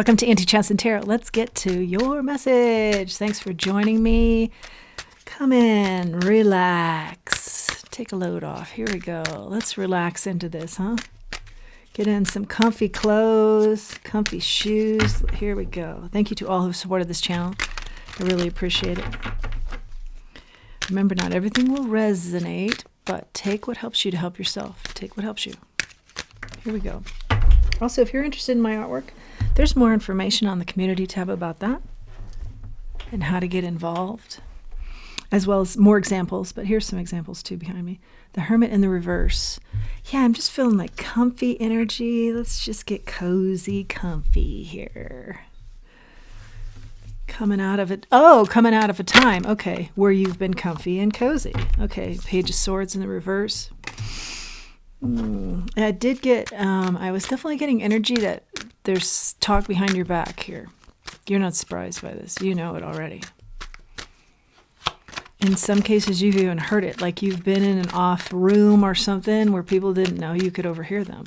Welcome to Auntie Chance and Tarot. Let's get to your message. Thanks for joining me. Come in, relax, take a load off. Here we go. Let's relax into this, huh? Get in some comfy clothes, comfy shoes. Here we go. Thank you to all who supported this channel. I really appreciate it. Remember, not everything will resonate, but take what helps you to help yourself. Take what helps you. Here we go. Also, if you're interested in my artwork, there's more information on the community tab about that and how to get involved, as well as more examples. But here's some examples too behind me. The Hermit in the reverse. Yeah, I'm just feeling like comfy energy. Let's just get cozy, comfy here. Coming out of it. Oh, coming out of a time. Okay, where you've been comfy and cozy. Okay, Page of Swords in the reverse. I did get, I was definitely getting energy that there's talk behind your back here. You're not surprised by this. You know it already. In some cases, you've even heard it, like you've been in an off room or something where people didn't know you could overhear them.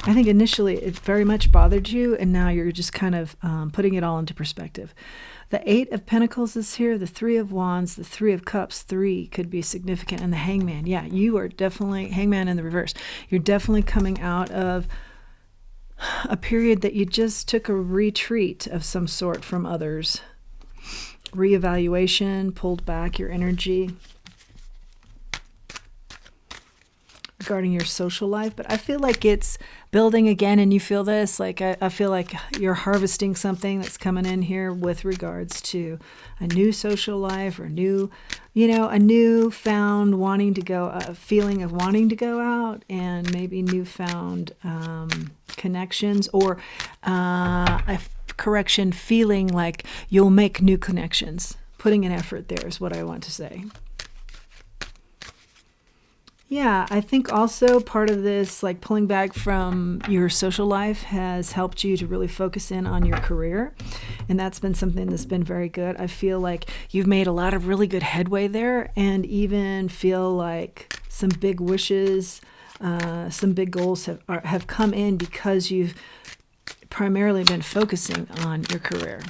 I think initially it very much bothered you, and now you're just kind of putting it all into perspective. The Eight of Pentacles is here, the Three of Wands, the Three of Cups, 3 could be significant, and the Hangman. Yeah, you are definitely, Hangman in the reverse, you're definitely coming out of a period that you just took a retreat of some sort from others. Reevaluation, pulled back your energy regarding your social life. But I feel like it's building again, and you feel this, like I feel like you're harvesting something that's coming in here with regards to a new social life or new, a newfound wanting to go, a feeling of wanting to go out, and maybe newfound connections, or feeling like you'll make new connections. Putting an effort there is what I want to say. Yeah, I think also part of this, like pulling back from your social life, has helped you to really focus in on your career. And that's been something that's been very good. I feel like you've made a lot of really good headway there, and even feel like some big wishes, some big goals have come in because you've primarily been focusing on your career.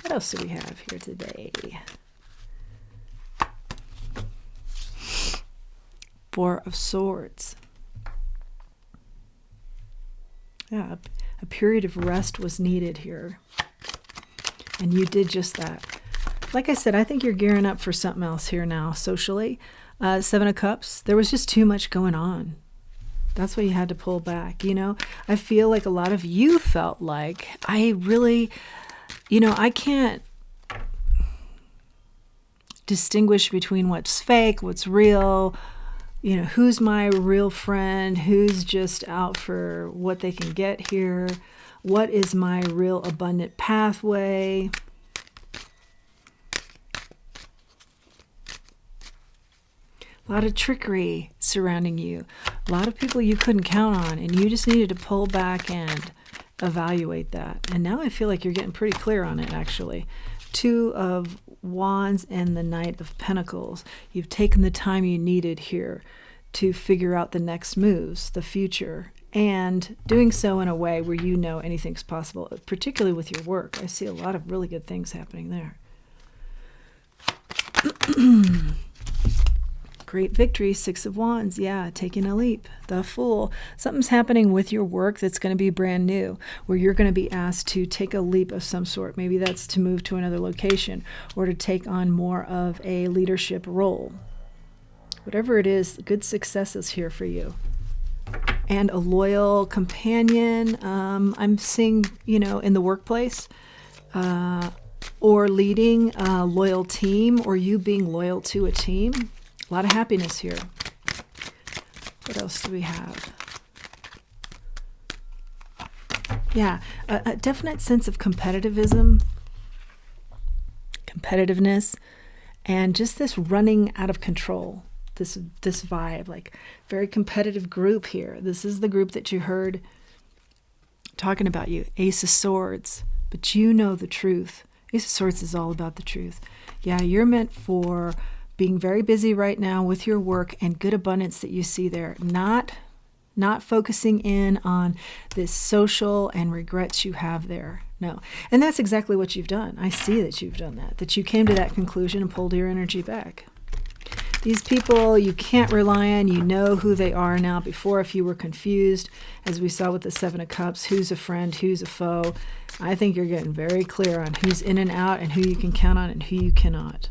What else do we have here today? Four of Swords. Yeah, a period of rest was needed here. And you did just that. Like I said, I think you're gearing up for something else here now, socially. Seven of Cups. There was just too much going on. That's why you had to pull back, I feel like a lot of you felt like, I really, I can't distinguish between what's fake, what's real, who's my real friend, who's just out for what they can get here, what is my real abundant pathway. A lot of trickery surrounding you, a lot of people you couldn't count on, and you just needed to pull back and evaluate that. And now I feel like you're getting pretty clear on it, actually. Two of Wands and the Knight of Pentacles. You've taken the time you needed here to figure out the next moves, the future, and doing so in a way where anything's possible, particularly with your work. I see a lot of really good things happening there. Great victory, Six of Wands. Yeah, taking a leap. The Fool. Something's happening with your work that's going to be brand new, where you're going to be asked to take a leap of some sort. Maybe that's to move to another location or to take on more of a leadership role. Whatever it is, good success is here for you. And a loyal companion. I'm seeing, in the workplace, or leading a loyal team, or you being loyal to a team. A lot of happiness here. What else do we have? Yeah, a definite sense of competitiveness, and just this running out of control. This vibe, like very competitive group here. This is the group that you heard talking about you. Ace of Swords, but you know the truth. Ace of Swords is all about the truth. Yeah, you're meant for being very busy right now with your work and good abundance that you see there. Not not focusing in on this social and regrets you have there. No. And that's exactly what you've done. I see that you've done that you came to that conclusion and pulled your energy back. These people you can't rely on. You know who they are now. Before, if you were confused, as we saw with the Seven of Cups, who's a friend, who's a foe, I think you're getting very clear on who's in and out and who you can count on and who you cannot.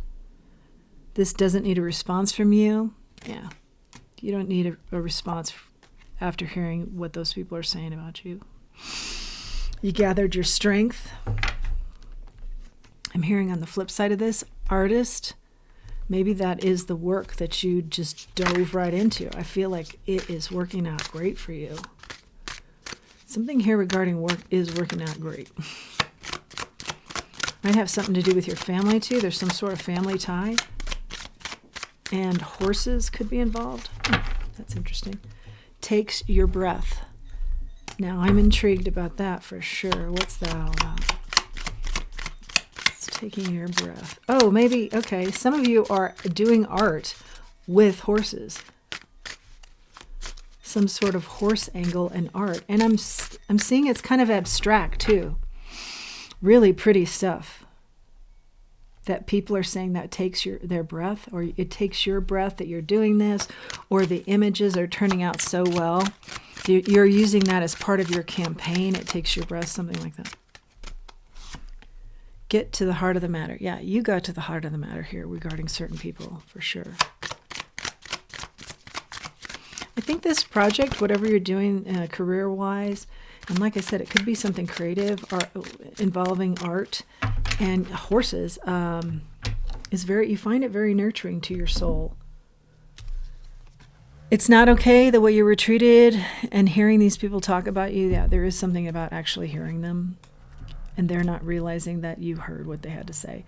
This doesn't need a response from you. Yeah. You don't need a response after hearing what those people are saying about you. You gathered your strength. I'm hearing on the flip side of this, artist. Maybe that is the work that you just dove right into. I feel like it is working out great for you. Something here regarding work is working out great. Might have something to do with your family too. There's some sort of family tie. And horses could be involved. That's interesting. Takes your breath. Now, I'm intrigued about that for sure. What's that all about? Taking your breath. Oh, maybe, okay, some of you are doing art with horses. Some sort of horse angle in art. And I'm seeing it's kind of abstract too. Really pretty stuff. That people are saying that takes their breath, or it takes your breath that you're doing this, or the images are turning out so well. You're using that as part of your campaign. It takes your breath, something like that. Get to the heart of the matter. Yeah, you got to the heart of the matter here regarding certain people, for sure. I think this project, whatever you're doing career-wise, and like I said, it could be something creative or involving art and horses, you find it very nurturing to your soul. It's not okay the way you were treated, and hearing these people talk about you, yeah, there is something about actually hearing them. And they're not realizing that you heard what they had to say.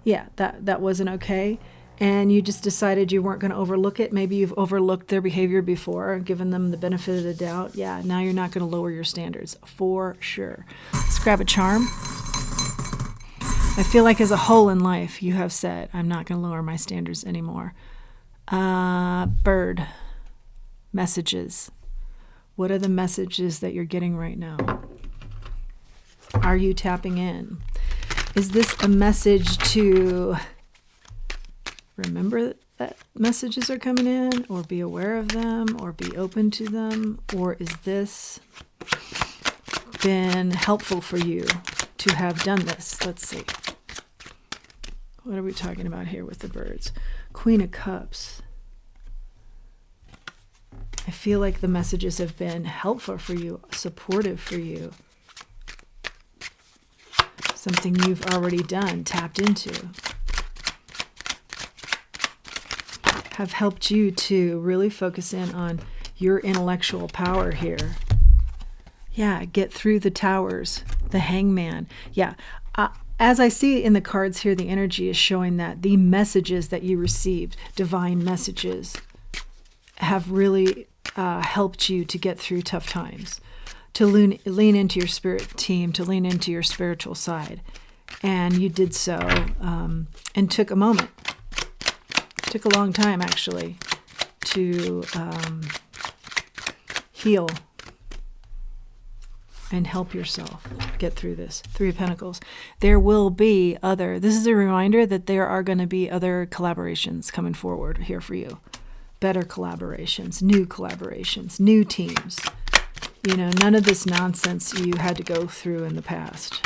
Yeah, that wasn't okay. And you just decided you weren't going to overlook it. Maybe you've overlooked their behavior before, given them the benefit of the doubt. Yeah, now you're not going to lower your standards, for sure. Let's grab a charm. I feel like as a whole in life, you have said, I'm not going to lower my standards anymore. Bird. Messages. What are the messages that you're getting right now? Are you tapping in? Is this a message to remember that messages are coming in, or be aware of them, or be open to them? Or is this been helpful for you to have done this? Let's see. What are we talking about here with the birds? Queen of Cups. I feel like the messages have been helpful for you, supportive for you. Something you've already done, tapped into, have helped you to really focus in on your intellectual power here. Yeah, get through the towers, the hangman. Yeah, as I see in the cards here, the energy is showing that the messages that you received, divine messages, have really helped you to get through tough times. To lean into your spirit team, to lean into your spiritual side. And you did so and took a moment. Took a long time, actually, to heal and help yourself get through this. Three of Pentacles. There will be this is a reminder that there are going to be other collaborations coming forward here for you. Better collaborations, new teams. You know, none of this nonsense you had to go through in the past.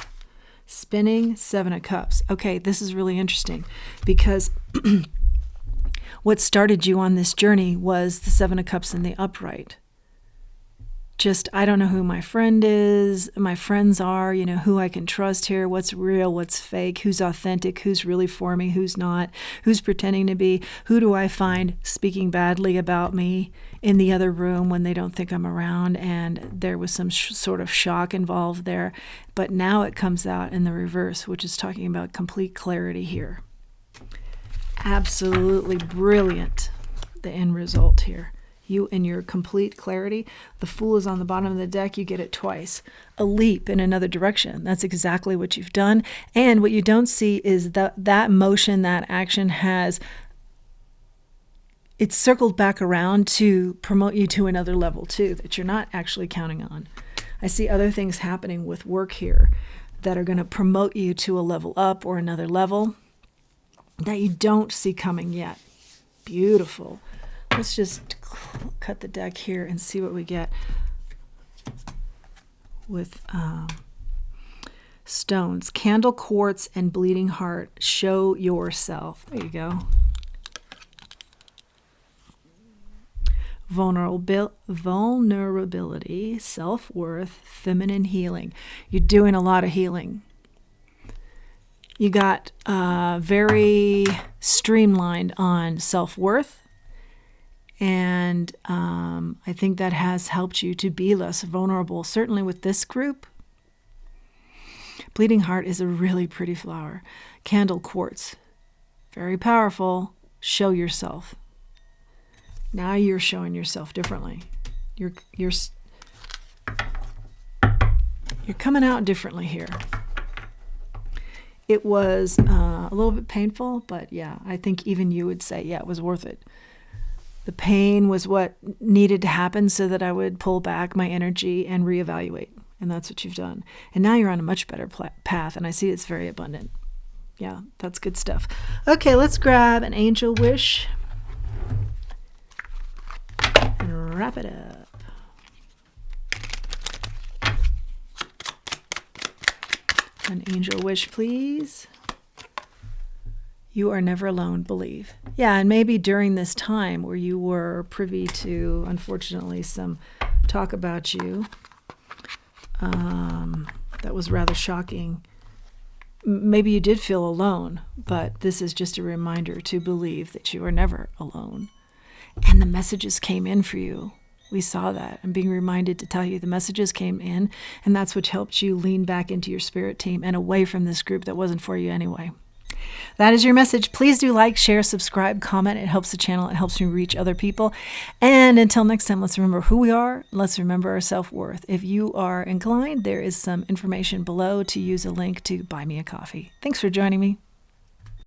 Spinning, Seven of Cups. Okay, this is really interesting because what started you on this journey was the Seven of Cups in the upright. Just, I don't know who my friend is, my friends are, you know, who I can trust here, what's real, what's fake, who's authentic, who's really for me, who's not, who's pretending to be, who do I find speaking badly about me in the other room when they don't think I'm around, and there was some sort of shock involved there. But now it comes out in the reverse, which is talking about complete clarity here. Absolutely brilliant, the end result here. You in your complete clarity. The Fool is on the bottom of the deck. You get it twice. A leap in another direction. That's exactly what you've done. And what you don't see is that motion, that action has it's circled back around to promote you to another level too, that you're not actually counting on. I see other things happening with work here that are going to promote you to a level up or another level that you don't see coming yet. Beautiful. Let's just cut the deck here and see what we get with stones. Candle, quartz, and bleeding heart. Show yourself. There you go. Vulnerability, self-worth, feminine healing. You're doing a lot of healing. You got very streamlined on self-worth, and I think that has helped you to be less vulnerable, certainly with this group. Bleeding heart is a really pretty flower. Candle, quartz, very powerful. Show yourself. Now you're showing yourself differently. You're coming out differently here. It was a little bit painful, but yeah, I think even you would say, yeah, it was worth it. The pain was what needed to happen so that I would pull back my energy and reevaluate. And that's what you've done. And now you're on a much better path, and I see it's very abundant. Yeah, that's good stuff. Okay, let's grab an angel wish and wrap it up. An angel wish, please. You are never alone, believe. Yeah, and maybe during this time where you were privy to, unfortunately, some talk about you, that was rather shocking. Maybe you did feel alone, but this is just a reminder to believe that you are never alone. And the messages came in for you. We saw that. I'm being reminded to tell you the messages came in, and that's what helped you lean back into your spirit team and away from this group that wasn't for you anyway. That is your message. Please do like, share, subscribe, comment. It helps the channel. It helps me reach other people. And until next time, let's remember who we are. Let's remember our self-worth. If you are inclined, there is some information below to use a link to buy me a coffee. Thanks for joining me.